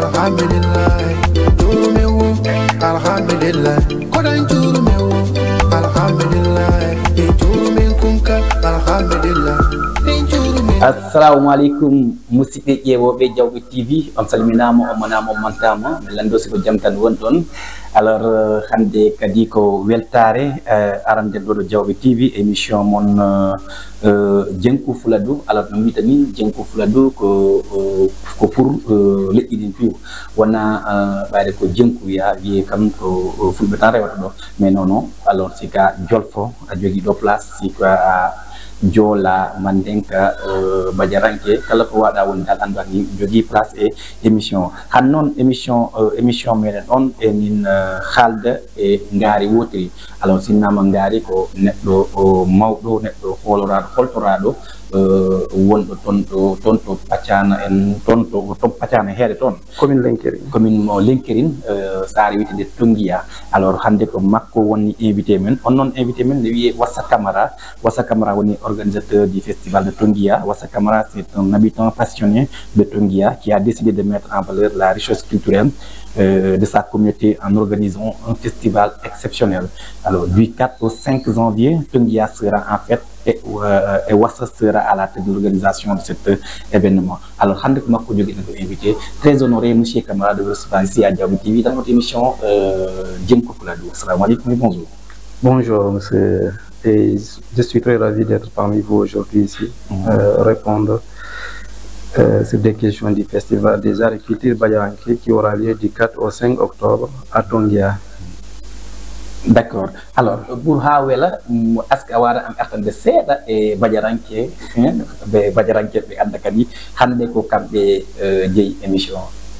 alhamdulillah jurumewo alhamdulillah kodan jurumewo alhamdulillah jurumen kunka alhamdulillah assalamualaikum musidɓe ƴeewoɓe Diawɓe TV on salminama on manama on mantama mi lando siko jaam tan woni ɗon alors hande kadi ko weltare arande ɗo Diawɓe TV émission mon Jenku Fuladu alors no mbita ni Jenku Fuladu ko pour leƴƴi ɗin piw wona ɓayde ko jenkuya wiye kam ko fulɓe tan rewata ɗo mais non non alors sika jolfo a jogui ɗo place sika Jola Mandenka Badiaranke kala ko waɗa woni dal andu ni jogui place e émission han noon émission meɗen on e min haalda e ngaari wotiri alors sinnama ngaari ko neɗɗo mawɗo neɗɗo holtoraɗo wonɗo ton to Pacana en ton to Pacana heede toon commune mo Lenkerin saare witende Tonguia alors hande ko makko woni invité men on noon invité men ne wiye Wassa Camara woni organisateur du festival de Tonguia. Wassa Camara c'est un habitant passionné de Tonguia qui a décidé de mettre en valeur la richesse culturelle de sa communauté en organisant un festival exceptionnel. Alors du 4 au 5 janvier, Tonguia sera en fête et Wassa sera à la tête de l'organisation de cet événement. Alors, Hande Mako Djogi est notre invité. Très honoré, M. Camara, de vous recevoir ici à Diawɓe TV dans notre émission Jenku Fuladu. Assalamu alaikum et bonjour. Bonjour, monsieur. Et je suis très ravi d'être parmi vous aujourd'hui ici, répondre sur des questions du Festival des Arts et Culture Badiaranke qui aura lieu du 4 au 5 octobre à Tonguia. D'accord. Alors, pour Hawela, est-ce que vous avez un de seda et Badiaranke, Badiaranke et Andakadi, Hande ko kambe jey émission.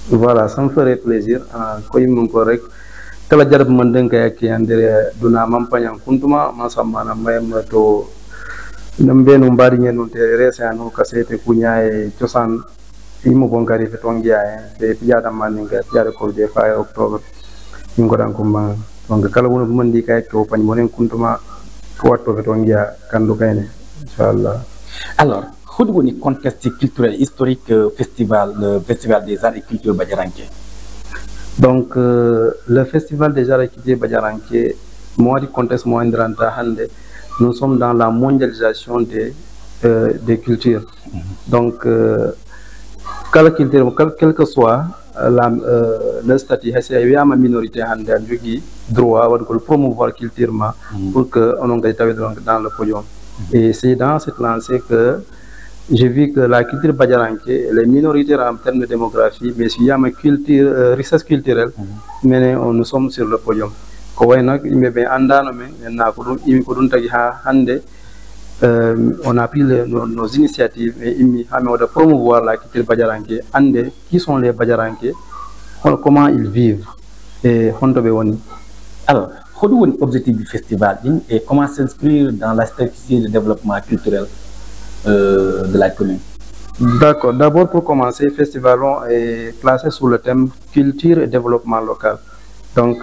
Voilà, ça me ferait plaisir. Koy mon correct. Kala jarab mandenka yake andere duna mampanya kuntuma masamana mayam to nambe no mbari nyenu terere sano kasete kunyae chosan imo bonkari fe Tonguia be pijada maninga pijada ko de fa octobre ngodan ko ma donc kala wono mandi kay to pani monen kuntuma to watto fe Tonguia kandu kayne inshallah. Alors hoɗum woni contexte culturel historique festival des arts et culture Badiaranke. Donc, le Festival des Arts et Culture Badiaranke, moi, du contexte moi, nous sommes dans la mondialisation des cultures. Donc, quel que soit le statut, il y a une minorité qui droit de promouvoir la culture pour qu'on ait dans le podium. Et c'est dans cette lancée que j'ai vu que la culture Badiaranke, les minorités en termes de démographie, mais s'il y a une culture, richesse culturelle, mais nous sommes sur le podium. On a pris nos initiatives et de promouvoir la culture Badiaranke. Qui sont les Badiaranke? Comment ils vivent? Et alors, quel est l'objectif du festival et comment s'inscrire dans la stratégie de développement culturel de la commune? D'accord. D'abord, pour commencer, le festival est placé sous le thème culture et développement local. Donc,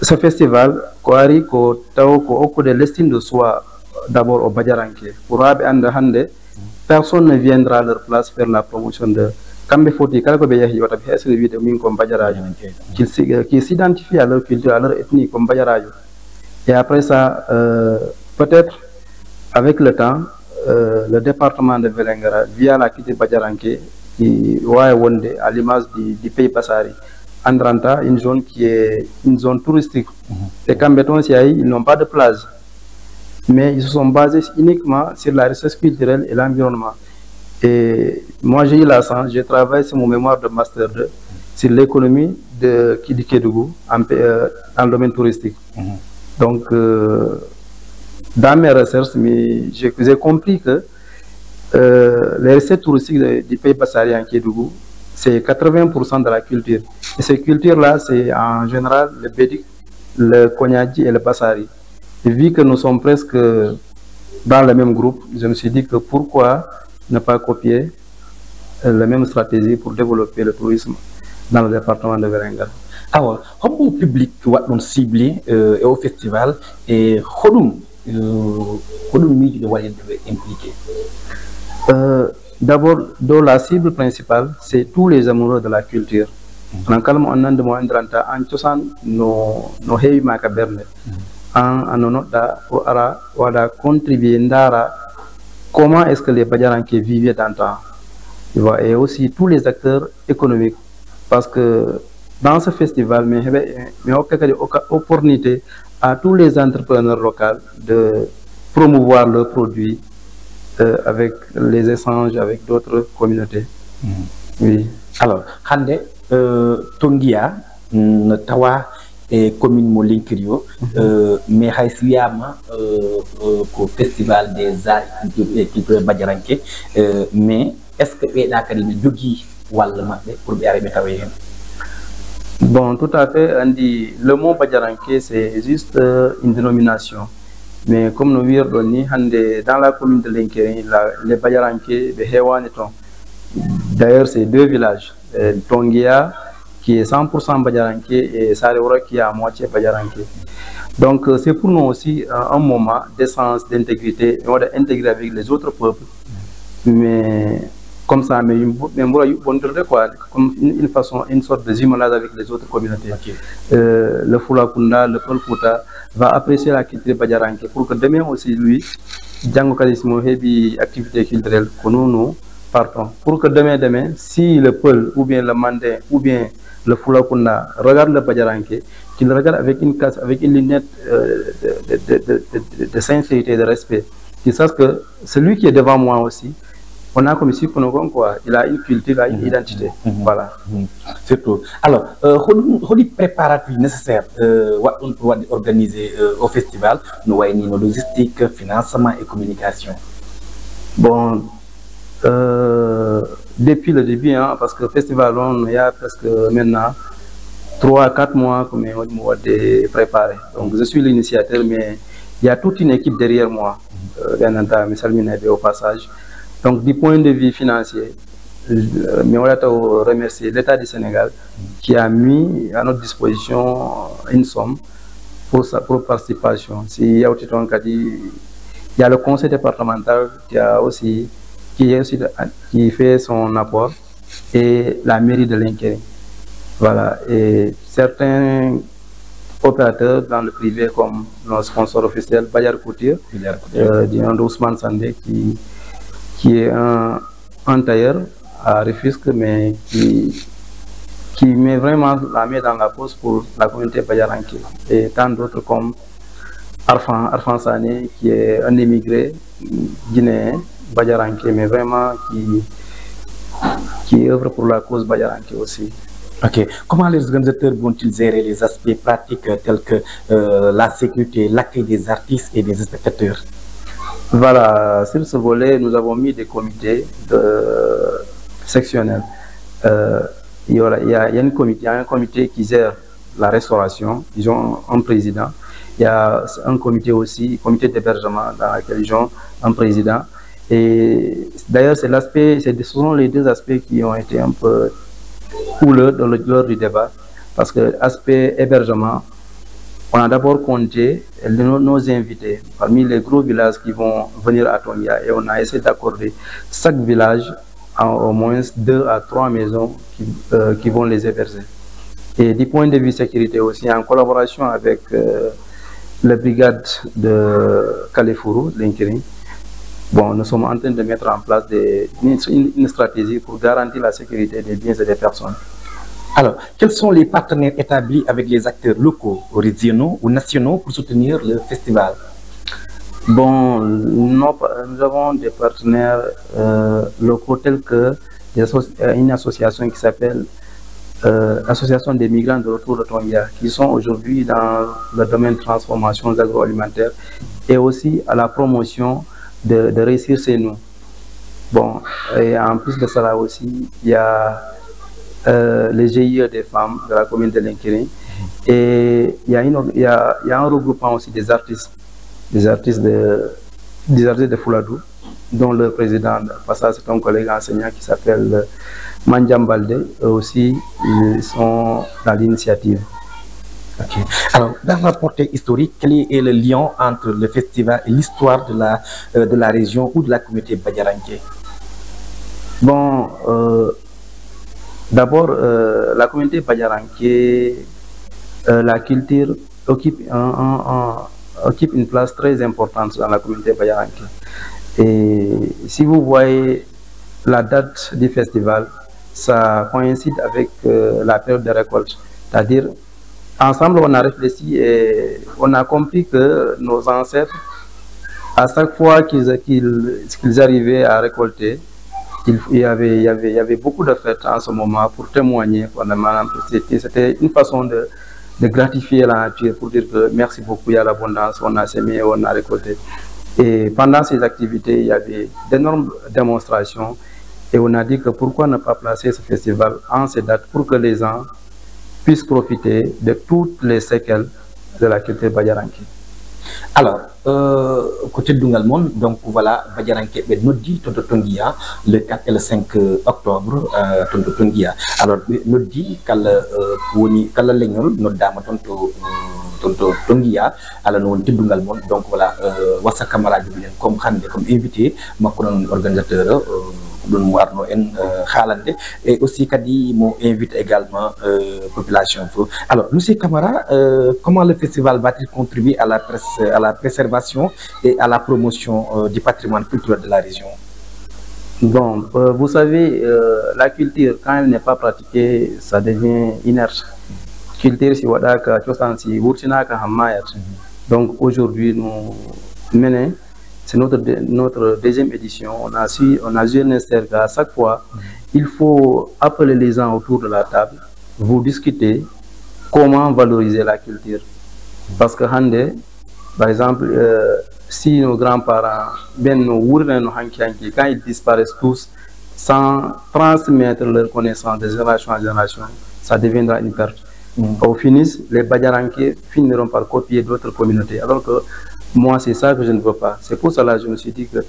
ce festival, au cours de l'estime de soi, d'abord au Badiaranke, pour personne ne viendra à leur place faire la promotion de qui s'identifient à leur culture, à leur ethnie comme Badiarajo. Et après ça, peut-être avec le temps, le département de Vélingara, via la culture Badiaranke, qui est à l'image du pays Bassari, Andranta, une zone qui est une zone touristique. Et quand ils n'ont pas de plage, mais ils se sont basés uniquement sur la richesse culturelle et l'environnement. Et moi, j'ai eu la chance, j'ai travaillé sur mon mémoire de Master 2 sur l'économie de Kédougou dans le domaine touristique. Donc, dans mes recherches, j'ai compris que les recettes touristiques du pays Bassari en Kédougou, c'est 80% de la culture. Et ces cultures-là, c'est en général le Bédik, le Konyadji et le Bassari. Et vu que nous sommes presque dans le même groupe, je me suis dit que pourquoi ne pas copier la même stratégie pour développer le tourisme dans le département de Vélingara. Alors, comment le public est ciblé au festival et comment le milieu doit être impliqué? d'abord, dans la cible principale, c'est tous les amoureux de la culture. En calme, on a demandé en Tchosan, nos hei makaberne. En onota, wada contribuer ndara. Comment est-ce que les Badjaranké vivaient dans le temps? Et aussi tous les acteurs économiques. Parce que dans ce festival, mais il y a une opportunité à tous les entrepreneurs locaux de promouvoir leurs produits avec les échanges avec d'autres communautés. Oui. Alors, Hande, Tongia, Tawa et commune Molinkirio, mais Haïsiama pour Festival des Arts et Culture Badjaranké, mais est-ce que l'Académie Djogi ou pour arriver à voir? Bon, tout à fait, Andy. Le mot Badjaranké, c'est juste une dénomination. Mais comme nous l'avons dit, dans la commune de Linkering, les Badjaranké, d'ailleurs, c'est deux villages. Tongia, qui est 100% Badjaranké, et Sarewara, qui est à moitié Badjaranké. Donc, c'est pour nous aussi un moment d'essence, d'intégrité, et d'intégrer avec les autres peuples. Mais comme ça, mais comme une façon, une sorte de jumelage avec les autres communautés. Okay. Le Fulakunda, le Peul Fouta va apprécier la culture Badjaranké pour que demain aussi, lui, Django Kadisimo Hebi, activité culturelle, que nous partons. Pour que demain, si le Peul, ou bien le Mandé, ou bien le Fulakunda regarde le Badjaranké, qu'il regarde avec une casse, avec une lunette de sincérité et de respect, qu'il sache que celui qui est devant moi aussi, on a comme ici pour nous quoi, il a une culture, il a une identité. Voilà. Surtout. Alors, les préparatifs nécessaires pour organiser au festival, nous avons nos logistique, financement et communication. Bon, depuis le début, hein, parce que le festival, il y a presque maintenant 3 à 4 mois que on de préparer. Donc, je suis l'initiateur, mais il y a toute une équipe derrière moi. Bien entendu, au passage. Donc, du point de vue financier, on va remercier l'État du Sénégal qui a mis à notre disposition une somme pour sa propre participation. Il y a le conseil départemental qui fait son apport et la mairie de Linkering. Voilà. Et certains opérateurs dans le privé comme nos sponsors officiels, Bayar Couture, du nom d'Ousmane Sandé, qui est un tailleur à Rufisque, mais qui met vraiment la main dans la poche pour la communauté Badjaranké. Et tant d'autres comme Arfan Sané, qui est un émigré guinéen, Badjaranké, mais vraiment qui œuvre pour la cause Badjaranké aussi. Ok. Comment les organisateurs vont-ils gérer les aspects pratiques tels que la sécurité, l'accueil des artistes et des spectateurs? Voilà, sur ce volet, nous avons mis des comités sectionnels. Il y a un comité qui gère la restauration, ils ont un président. Il y a un comité aussi, comité d'hébergement, dans lequel ils ont un président. Et d'ailleurs, ce sont les deux aspects qui ont été un peu houleux lors du débat. Parce que l'aspect hébergement, on a d'abord compté nos invités parmi les gros villages qui vont venir à Tongia et on a essayé d'accorder chaque village à au moins 2 à 3 maisons qui vont les héberger. Et du point de vue sécurité aussi, en collaboration avec la brigade de Kalefourou, Linkering, bon, nous sommes en train de mettre en place une stratégie pour garantir la sécurité des biens et des personnes. Alors, quels sont les partenaires établis avec les acteurs locaux, régionaux ou nationaux pour soutenir le festival? Bon, nous avons des partenaires locaux tels que une association qui s'appelle Association des migrants de retour de Tongia, qui sont aujourd'hui dans le domaine de transformation agroalimentaire et aussi à la promotion de réussir chez nous. Bon, et en plus de cela aussi, il y a les GIE des femmes de la commune de Linkering et il y a un regroupement aussi des artistes de Fouladou, dont le président, c'est un collègue enseignant qui s'appelle Mandjam Balde, aussi ils sont dans l'initiative. Okay. Alors, dans la portée historique, quel est le lien entre le festival et l'histoire de la région ou de la communauté Badjaranké? Bon, d'abord, la communauté Badiaranké, la culture occupe une place très importante dans la communauté Badiaranké. Et si vous voyez la date du festival, ça coïncide avec la période de récolte. C'est-à-dire, ensemble, on a réfléchi et on a compris que nos ancêtres, à chaque fois qu'ils arrivaient à récolter, il y avait beaucoup de fêtes en ce moment pour témoigner. C'était une façon de gratifier la nature pour dire que merci beaucoup, il y a l'abondance, on a semé, on a récolté. Et pendant ces activités, il y avait d'énormes démonstrations et on a dit que pourquoi ne pas placer ce festival en ces dates pour que les gens puissent profiter de toutes les séquelles de la culture Badiaranké. Alors, côté Dungalmon, donc voilà, Badiaranké est noddi Tonto Tongia le 4 et le 5 octobre, Tonto Tongia. Alors, noddi kala legnol noddama Tonto Tongia ala non Dungalmon, donc voilà, wassa camarade bi len comme xande comme invité makko non organisateur dun warno en xalande et aussi kadi mo invite également population. Alors monsieur Camara, comment le festival va-t-il contribuer à la préservation et à la promotion du patrimoine culturel de la région? Bon, vous savez, la culture, quand elle n'est pas pratiquée, ça devient inerte. Culture si wadaka chosansi wurtinaka hamayat. Donc aujourd'hui nous menons, c'est notre deuxième édition. On a eu un à chaque fois, il faut appeler les gens autour de la table, vous discuter comment valoriser la culture. Parce que par exemple, si nos grands-parents, quand ils disparaissent tous, sans transmettre leur connaissance de génération en génération, ça deviendra une perte. Au finish, les Badiaranké finiront par copier d'autres communautés. Alors que moi, c'est ça que je ne veux pas. C'est pour cela que je me suis dit que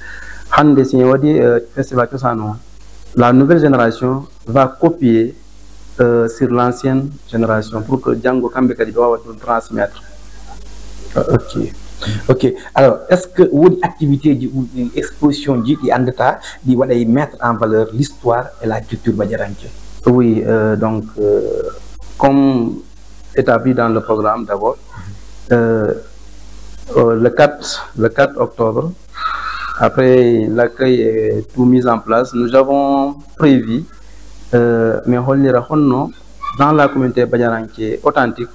la nouvelle génération va copier sur l'ancienne génération pour que Django Kambekadi doit transmettre. Ok. Alors, est-ce que une activité une exposition dit mettre en valeur l'histoire et la culture Badiaranké? Oui, donc, comme établi dans le programme d'abord, le 4 octobre, après l'accueil est tout mis en place, nous avons prévu, mais dans la communauté Badiaranké authentique,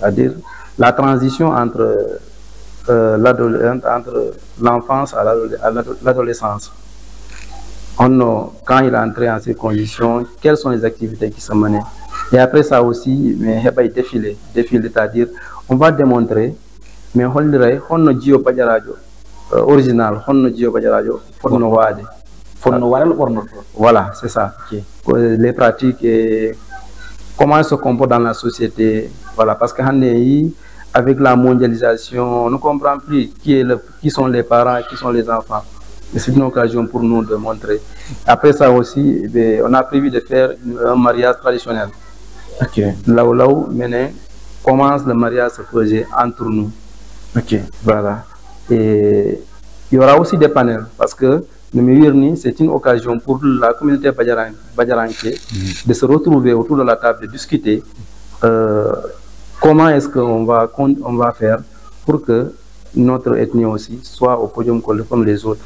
c'est-à-dire la transition entre l'enfance à l'adolescence. Quand il est entré en ces conditions, quelles sont les activités qui sont menées? Et après ça aussi, mais il défilé, c'est-à-dire on va démontrer, mais original, voilà, c'est ça. Les pratiques et comment ils se comportent dans la société, voilà, parce que avec la mondialisation, on ne comprend plus qui sont les parents et qui sont les enfants. C'est une occasion pour nous de montrer. Après ça aussi, on a prévu de faire un mariage traditionnel. Là où maintenant commence le mariage se faisait entre nous. Voilà. Et il y aura aussi des panels parce que c'est une occasion pour la communauté Badiaranké de se retrouver autour de la table, de discuter comment est-ce qu'on va faire pour que notre ethnie aussi soit au podium comme les autres.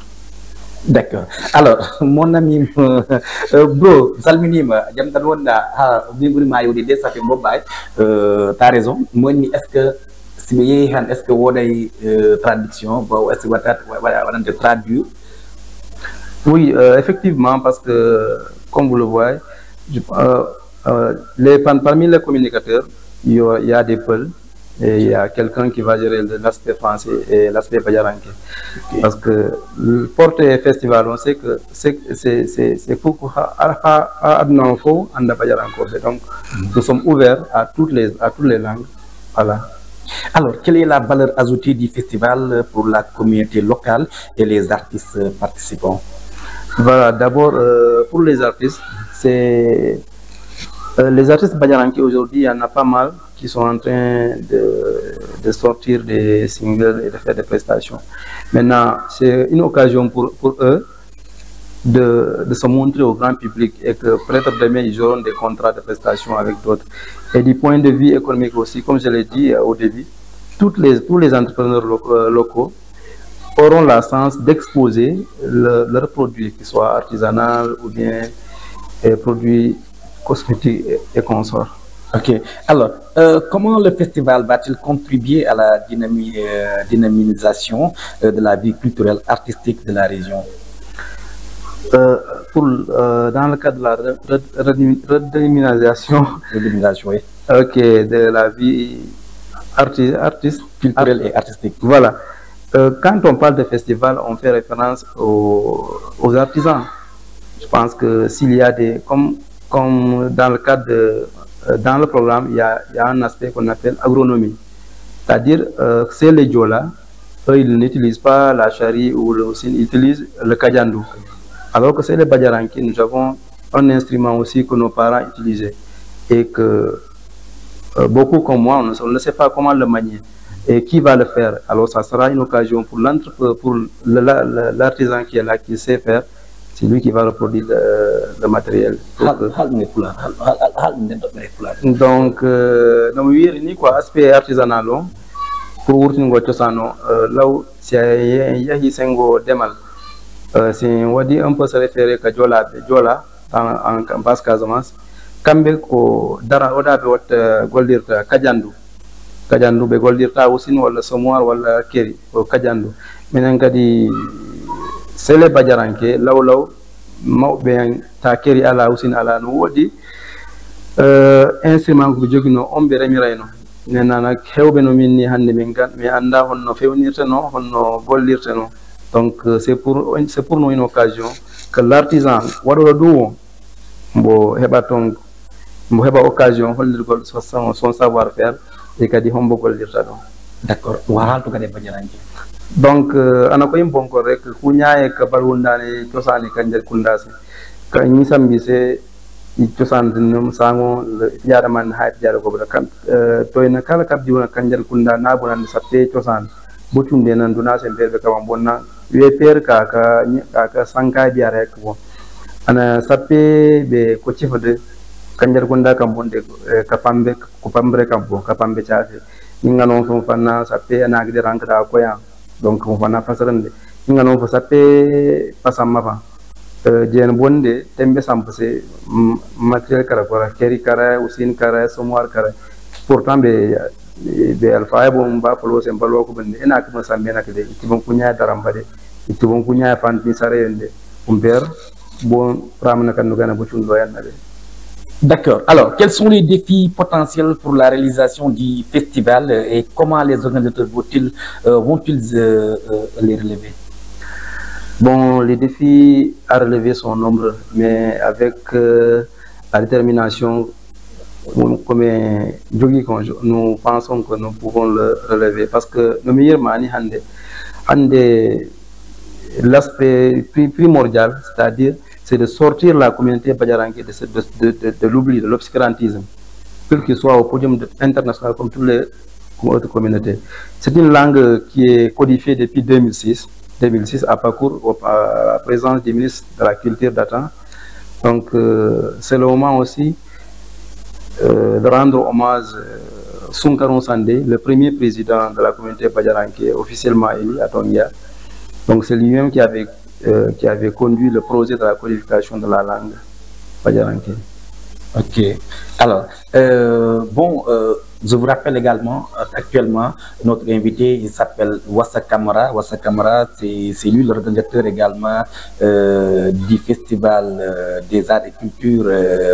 D'accord. Alors, mon ami, bro, Salminima, t'as raison. Moi, est-ce que est-ce que vous avez traduction, est-ce que vous avez traduit? Oui, effectivement, parce que, comme vous le voyez, parmi les communicateurs, il y a des pôles. Et il y a quelqu'un qui va gérer l'aspect français et l'aspect Badiaranké. Parce que le porte festival, on sait que c'est pour donc nous sommes ouverts à toutes les langues. Voilà. Alors, quelle est la valeur ajoutée du festival pour la communauté locale et les artistes participants? Voilà, d'abord pour les artistes, c'est les artistes Badiaranké aujourd'hui, il y en a pas mal qui sont en train de sortir des singles et de faire des prestations. Maintenant, c'est une occasion pour eux de se montrer au grand public et que peut-être demain ils auront des contrats de prestation avec d'autres. Et du point de vue économique aussi, comme je l'ai dit au début, tous les entrepreneurs locaux auront la chance d'exposer leurs produits, qu'ils soient artisanaux ou bien produits cosmétiques et consorts. Ok. Alors, comment le festival va-t-il contribuer à la dynamisation de la vie culturelle artistique de la région? Dans le cadre de la redynamisation Oui. de la vie culturelle et artistique. Voilà. Quand on parle de festival, on fait référence aux artisans. Je pense que s'il y a des... Comme dans le cadre dans le programme, il y a un aspect qu'on appelle agronomie. C'est-à-dire, c'est les Diola, eux, ils n'utilisent pas la charie ou le houssine, ils utilisent le kajandou. Alors que c'est les Badjaranki, nous avons un instrument aussi que nos parents utilisaient. Et que beaucoup comme moi, on ne sait pas comment le manier. Et qui va le faire? Alors ça sera une occasion pour l'artisan qui est là, qui sait faire. C'est lui qui va reproduire le matériel. Donc, aspect artisanal, pour là où si on peut se référer à Djola en basse Casamance. Kambe ko dara oda be wat goldirta kajandu be goldirta aussi wala somoir wala keri ko kajandu minen kadi sele bajaranke law mawbe ta keri ala aussi ala no wodi instrument ko jogino ombe remirayno nena nak hewbe no minni hande min gan mi anda honno fewnirte no honno gollirte no. Donc c'est pour nous une occasion que l'artisan wado do mbo hebaton mo heba occasion hollirgol son savoir-faire et kadi hombo gollirta ɗon. D'accord. Waral to kadi bajaranke. Donc ana ko yimbon ko rek ku ñaaye ka balwundane cosani kanjer kundase ka ñisambi se cosan dum sango jaara man hayt jaara ko bada kam toyna kala kabdi wona kanjer kunda na bonande satte cosan botunde nan duna sen berbe kam bonna we per ka sanka biara rek bo ana sappe be ko cifode kanjar gonda kam bonde kapambe ko pambre kam bo kapambe chafe ninga non fon fanna sappe ana gide rankata ko ya donc mo fanna fasarande ninga non fo sappe pasamma fa jen bonde tembe sampse matériel kara ko keri kara usine kara somoir kara pourtant be alfa bo mba folo sem balo ko bende ena ko sambe nak de tibon kunya darambade tibon kunya fanti sarende umber bon ramna kan no gana bo chundo yanna de. D'accord. Alors, quels sont les défis potentiels pour la réalisation du festival et comment les organisateurs vont-ils les relever? Bon, les défis à relever sont nombreux, mais avec la détermination, comme nous pensons que nous pouvons le relever. Parce que le meilleur mani l'aspect primordial, c'est-à-dire c'est de sortir la communauté badjaranké de l'oubli, de l'obscurantisme, quel qu'il soit au podium international comme toutes les autres communautés. C'est une langue qui est codifiée depuis 2006 à parcours à la présence du ministre de la Culture d'Atan. Donc c'est le moment aussi de rendre hommage à Sunkaron Sandé, le premier président de la communauté badjaranké officiellement élu à Tongia. Donc c'est lui-même qui avait conduit le projet de la codification de la langue badjaranké. Ok. Alors, je vous rappelle également, actuellement, notre invité, il s'appelle Wassa Camara. Wassa Camara, c'est lui l'organisateur également du Festival des Arts et Cultures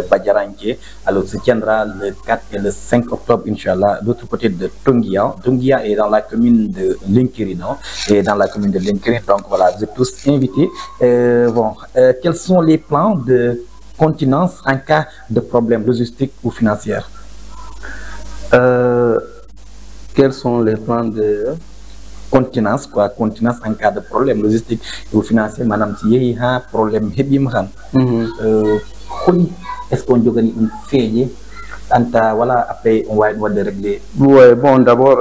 badjaranké. Alors, se tiendra le 4 et le 5 octobre, Inch'Allah, de l'autre côté de Tongia. Tongia est dans la commune de Linkiri, non? Et dans la commune de Linkiri, donc voilà, vous êtes tous invités. Quels sont les plans de continence en cas de problème logistique ou financier? Quels sont les plans de continence en cas de problème logistique ou financier? Madame, si il y a un problème, est-ce qu'on doit une feuille? Voilà, après on va régler. Oui, bon, d'abord,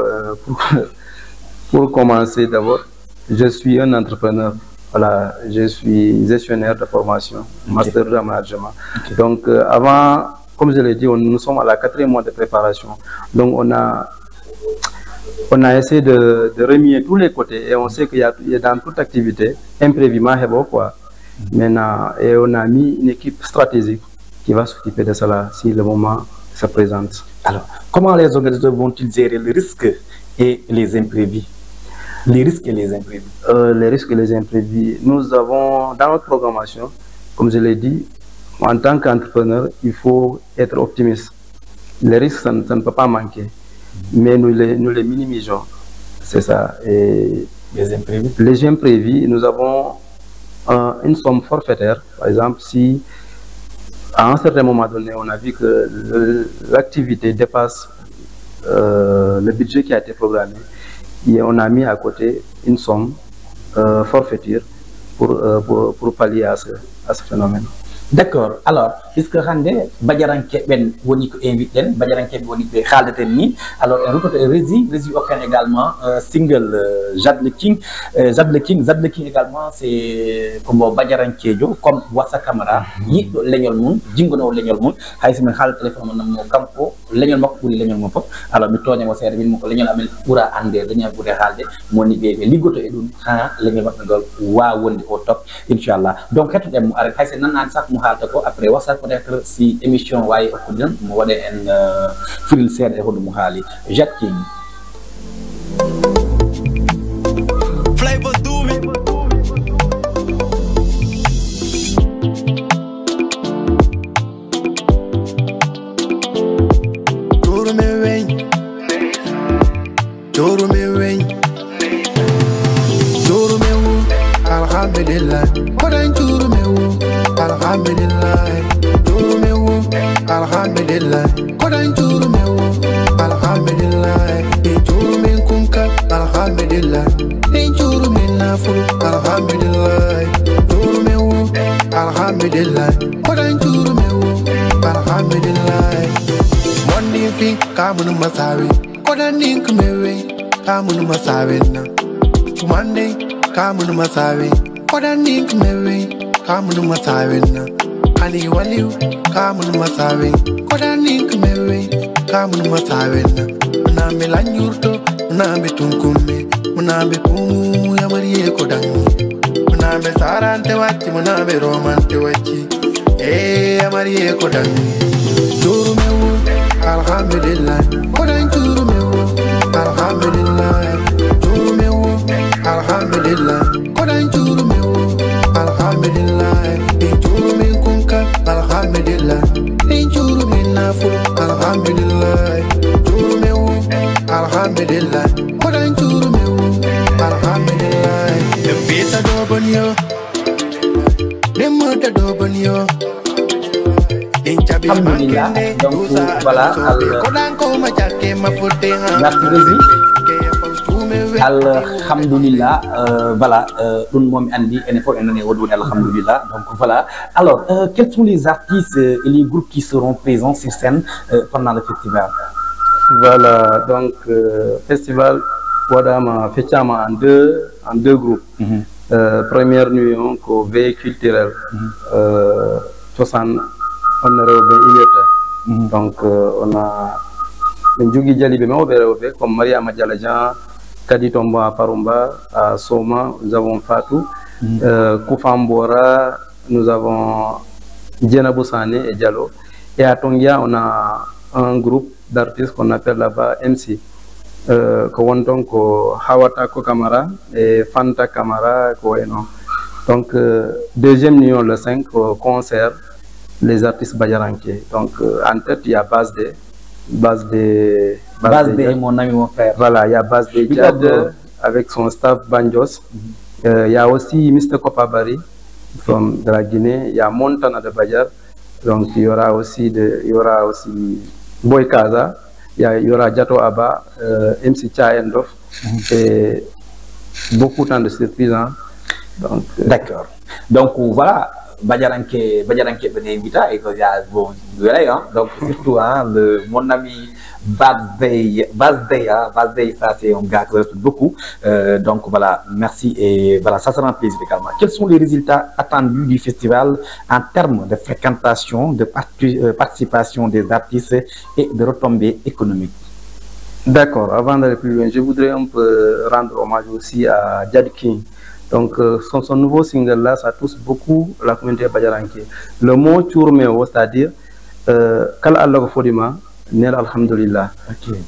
pour commencer, d'abord, je suis un entrepreneur. Voilà, je suis gestionnaire de formation, master de management. Okay. Donc, avant, comme je l'ai dit, nous sommes à la 4e mois de préparation. Donc, on a essayé de remuer tous les côtés et on sait qu'il y a dans toute activité, impréviment, quoi. Maintenant, et on a mis une équipe stratégique qui va s'occuper de cela si le moment se présente. Alors, comment les organisateurs vont-ils gérer les risques et les imprévus? Les risques et les imprévus. Les risques et les imprévus. Nous avons, dans notre programmation, comme je l'ai dit, en tant qu'entrepreneur, il faut être optimiste. Les risques, ça ne peut pas manquer, mais nous les minimisons. C'est ça. Et les imprévus. Les imprévus, nous avons une somme forfaitaire. Par exemple, si à un certain moment donné, on a vu que l'activité dépasse le budget qui a été programmé, et on a mis à côté une somme forfaiture pour pallier à ce phénomène. D'accord. Alors, puisque Rande, Badjaranke Ben Woniko invité, Badjaranke Woniko Khaldateni, alors un retour Rési Okan également, single Jad le King également, c'est comme Badjaranke Jo, comme Wassa Camara, Yi Legnol Moun, Jingono Legnol Moun, Haïs Men Khal téléphone mon campo, Legnol Mok pour Legnol Mok, alors Mitonia was serving Mok Legnol Amel Pura Ande, Legnol Bude Halde, Moni Bebe, Ligoto Edun, Legnol Mok Ngol, Wa Wondi au top, Inch'Allah. Donc, quatre dem arrêt Haïs Nan Sak après WhatsApp peut-être si émission waaye okudin mo wade en firil seede e hodo mo haali Jacques King Flavor do me Joro me weñ alhamdulillah kodan joro me wo alhamdulillah joro me wo alhamdulillah kodan joro me wo alhamdulillah e joro me kunka alhamdulillah e joro me nafulu alhamdulillah joro me wo alhamdulillah kodan joro me wo alhamdulillah mondi fi kamun masawi kodan ning me we kamun masawi na Monday kamun masawi kodan ning me we kamun masawi na Ali waliu kamun masawi kodan ning me we kamun masawi na Munambe lanyurto munambe tunkume munambe kumu ya mariye kodangi munambe sarante wati munambe romante wachi ya mariye kodangi juru mewu alhamdulillah kodan juru mewu alhamdulillah juru mewu alhamdulillah kodan juru mewu alhamdulillah juru men kunka alhamdulillah juru men nafulu alhamdulillah juru mewu alhamdulillah kodan juru mewu alhamdulillah bisa do bonyo demo do bonyo Alhamdulillah, donc voilà, alhamdulillah, voilà, tout le monde andi, alhamdulillah, donc voilà. Alors, quels sont les artistes et les groupes qui seront présents sur scène pendant le festival? Voilà, donc festival Wadama fait en deux groupes. Première nuit au véhicule culturel, donc on a Ndjougi Djalibe comme Maria Madjalajan, Kadi Tomba à Parumba, à Soma, nous avons Fatou, Koufambora, nous avons Diana Boussane et Diallo. Et à Tongia, on a un groupe d'artistes qu'on appelle là-bas MC. Ko Hawata Ko Kamara et Fanta Kamara Ko Eno. Donc, deuxième nuit, le 5, concert, les artistes Badjaranke. Donc, en tête, il y a Base D, mon ami, mon frère. Voilà, il y a Base D Djad avec son staff Banjos. Il y a aussi Mr. Kopabari de la Guinée. Il y a Montana de Badjar. Donc, il y aura aussi Boy Kaza. Il y aura Djato Abba, MC Tcha Endof. Et beaucoup de surprises. Hein. D'accord. Donc, voilà. Badjaranke venait inviter et bon, voilà, hein, donc surtout hein, mon ami Bazdeya, ça c'est un gars que je respecte beaucoup. Donc voilà, merci et voilà, ça sera un plaisir également. Quels sont les résultats attendus du festival en termes de fréquentation, de participation des artistes et de retombées économiques? D'accord, avant d'aller plus loin, je voudrais un peu rendre hommage aussi à Jad King. Donc, son nouveau single-là, ça touche beaucoup la communauté Badjaranké. Le mot Tchourmeo, c'est-à-dire Kal Allah Fodima, Nel Alhamdulillah.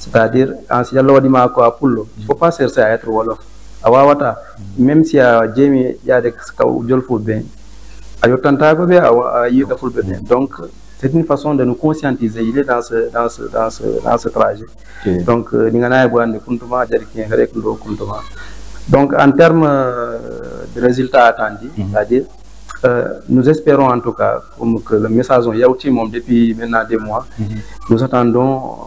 C'est-à-dire, en si Allah Wadima Kwa Pullo, il ne faut pas chercher à être Wolof. Awawata, même si à Jamie, il y a des Kaoudjol Foudben, Ayotanta Gobe, Ayuta Foudben. Donc, c'est une façon de nous conscientiser. Il est dans ce trajet. Donc, Ningana Ebouane Kuntuma, Jad King, Rekundo Kuntuma. Donc, en termes de résultats attendus, c'est-à-dire, nous espérons en tout cas que le message est outil depuis maintenant 2 mois. Nous attendons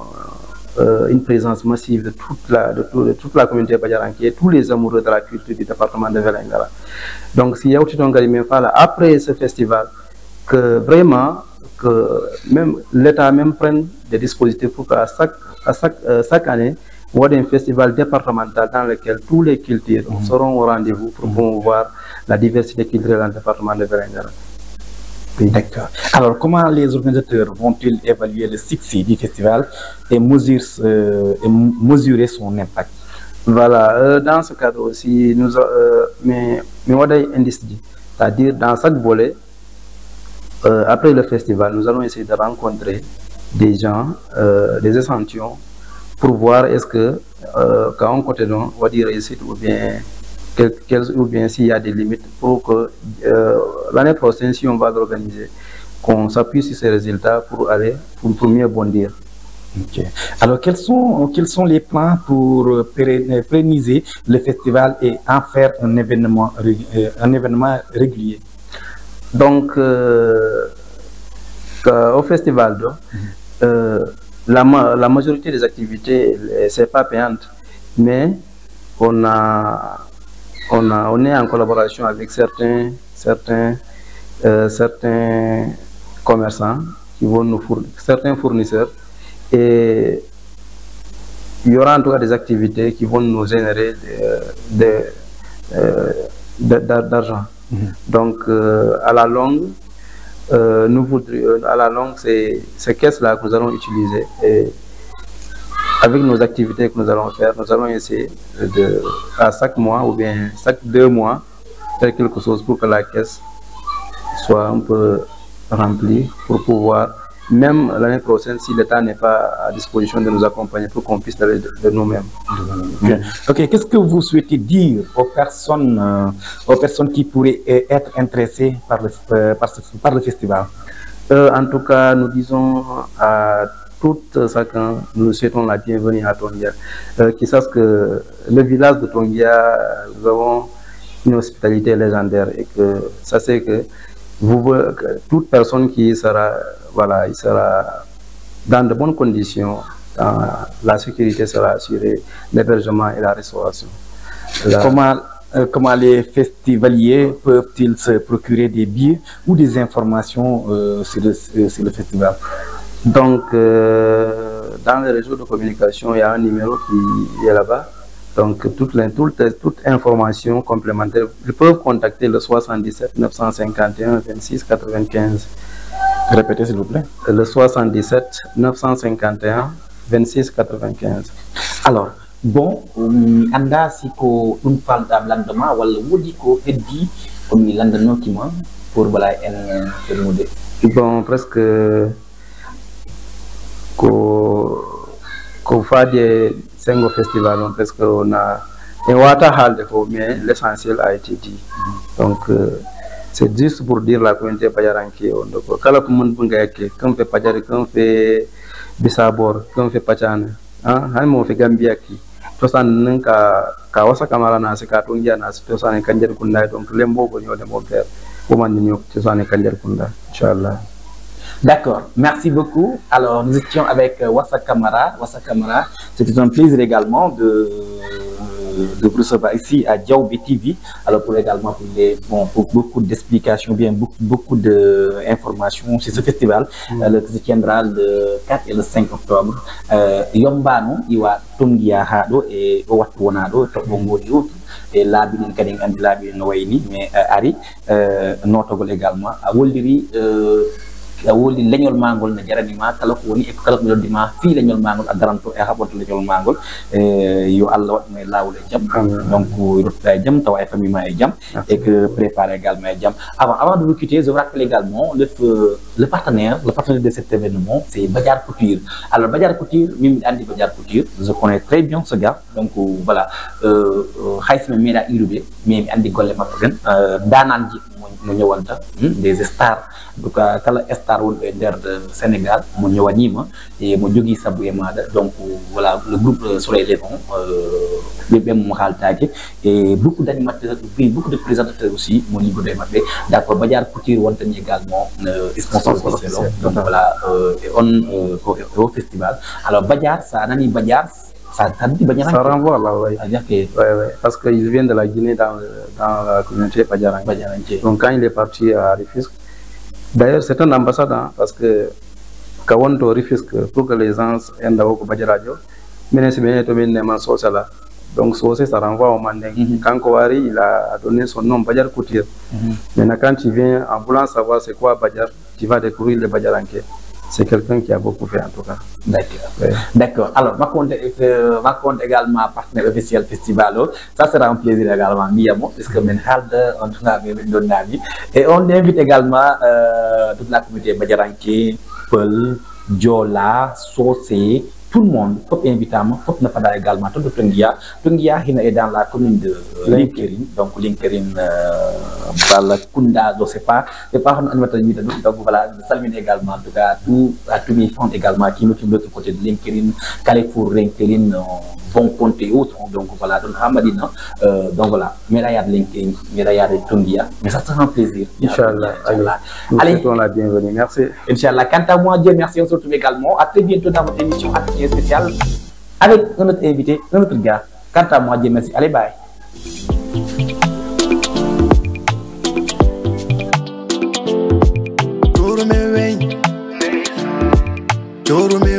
une présence massive de toute la communauté Badjaranké, tous les amoureux de la culture du département de Vélingara. Donc, si Yaouti Tongari Mefala, après ce festival, que vraiment, que même l'État même prenne des dispositifs pour qu'à chaque année, il y a un festival départemental dans lequel tous les cultures seront au rendez-vous pour promouvoir la diversité culturelle dans le département de Vélingara. D'accord. Alors, comment les organisateurs vont-ils évaluer le succès du festival et mesurer son impact? Voilà, dans ce cadre aussi, c'est-à-dire dans chaque volet, après le festival, nous allons essayer de rencontrer des gens, des échantillons, pour voir est-ce que quand on côté on va dire réussite ou bien s'il y a des limites pour que l'année prochaine, si on va l'organiser, qu'on s'appuie sur ces résultats pour mieux bondir. Okay. Alors, quels sont les plans pour pérenniser le festival et en faire un événement régulier? Donc, au festival, la majorité des activités, c'est pas payante, mais on est en collaboration avec certains commerçants qui vont nous fournir, certains fournisseurs, et il y aura en tout cas des activités qui vont nous générer d'argent. Donc, à la longue, c'est ces caisses-là que nous allons utiliser et avec nos activités que nous allons faire, nous allons essayer à chaque mois ou bien chaque 2 mois faire quelque chose pour que la caisse soit un peu remplie pour pouvoir, même l'année prochaine, si l'État n'est pas à disposition de nous accompagner, pour qu'on puisse aller de nous-mêmes. Ok, qu'est-ce que vous souhaitez dire aux personnes qui pourraient être intéressées par le festival? En tout cas, nous disons à tout chacun, nous souhaitons la bienvenue à Tongia, qui sachent que le village de Tongia, nous avons une hospitalité légendaire et que ça c'est que toute personne qui sera, voilà, il sera dans de bonnes conditions, la sécurité sera assurée, l'hébergement et la restauration. Comment les festivaliers peuvent-ils se procurer des billets ou des informations sur le festival? Donc, dans les réseaux de communication, il y a un numéro qui est là-bas. Donc, toute information complémentaire, ils peuvent contacter le 77 951 26 95. Répétez s'il vous plaît. Le 77 951 26 95. Alors, bon, anda si ko un parle d'ablandement wala wodi ko heddi ko mi landano ki ma pour voilà en termude. Bon, presque ko fadi Sengo Festival, presque on a un water hall, mais l'essentiel a été dit. Donc, c'est juste pour dire la communauté Badjaranké. Quand on fait Padjari, quand on fait Bissabor, quand on fait Pachane, on fait Gambia qui. Tout ça, Kawasa Kamara na se Katungia na tout ça, Kanjer Kunda, donc Lembo, de mon père, pour tout ça, Kanjer Kunda, Inch'Allah. D'accord, merci beaucoup. Alors, nous étions avec Wassa Kamara. C'était un plaisir également de vous recevoir ici à Diaoubé TV. Alors pour également pour beaucoup d'explications, bien beaucoup d'informations sur ce festival qui se tiendra le 4 et le 5 octobre. Yombano, Iwa Tungia Hado et Owatuonado, Tobongo et laabi ɗin kadi andi laabi no wayni mais ari notogol également a woldiri a woli leñol mangol no jaranima kala ko woni e kala ko yoddima fi leñol mangol a daranto e haɓoto leñol mangol yo Allah waɗmo e lawol e jaam donc ruttuɗa e jaam tawa e famille ma e jaam et que préparer également e jaam avant de nous quitter je vous rappelle également le partenaire de cet événement c'est Badiar Couture. Alors Badiar Couture mimi andi Badiar Couture, je connais très bien ce gars, donc voilà haysma meeɗa irude mais mi andi golle makko ten dananji mo ñëwanta des stars en tout cas kala star wonɓe nder Sénégal mo ñëwanima et mo jogui sabu e maɗa, donc voilà le groupe Soleil Levant ɓe mo haaltaki et beaucoup d'animateurs beaucoup de présentateurs aussi mo liggodo e mabɓe. D'accord, Badiar Couture wontani également sponsor officiel donc voilà et on au festival. Alors Badiar, ça nani Badiar ça renvoie là, oui. Parce qu'il vient de la Guinée dans la communauté Badiaranké. Donc quand il est parti à Rufisque, d'ailleurs c'est un ambassadeur parce que Kawanto Rufisque, pour que les gens aient un Badiaradio, mais c'est bien social. Donc ça renvoie au Manding. Quand Kouari, il a donné son nom Badiar Couture. Maintenant quand tu viens en voulant savoir c'est quoi Badiar, tu vas découvrir le Badiaranké. C'est quelqu'un qui a beaucoup fait en tout cas. D'accord. Ouais. D'accord. Alors, ma compte également partenaire officiel festival. Ça sera un plaisir également, Miyamo, puisque et on invite également toute la communauté Badiaranké, Peul, Diola, Sosé, tout le monde, faut inviter, faut ne pas également tout le Tungia. Tungia est dans la commune de Linkerin, donc Linkerin, Kunda, je sais pas, c'est pas un animateur donc voilà, saluer également en tout cas tous mes fans également qui me trouvent de l'autre côté de Linkerin, Carrefour, Linkerin, Bon Ponte et autres, donc voilà, donc Hamadina, donc voilà, Meraya de Linkerin, Meraya de Tungia, mais ça sera un plaisir. Inch'Allah. Allez, nous la bienvenue, merci. Inch'Allah, quant à moi, Dieu merci, on se retrouve également, à très bientôt dans votre émission spéciale avec un autre invité, un autre gars. Quant à moi, Dieu merci. Allez, bye. Choro me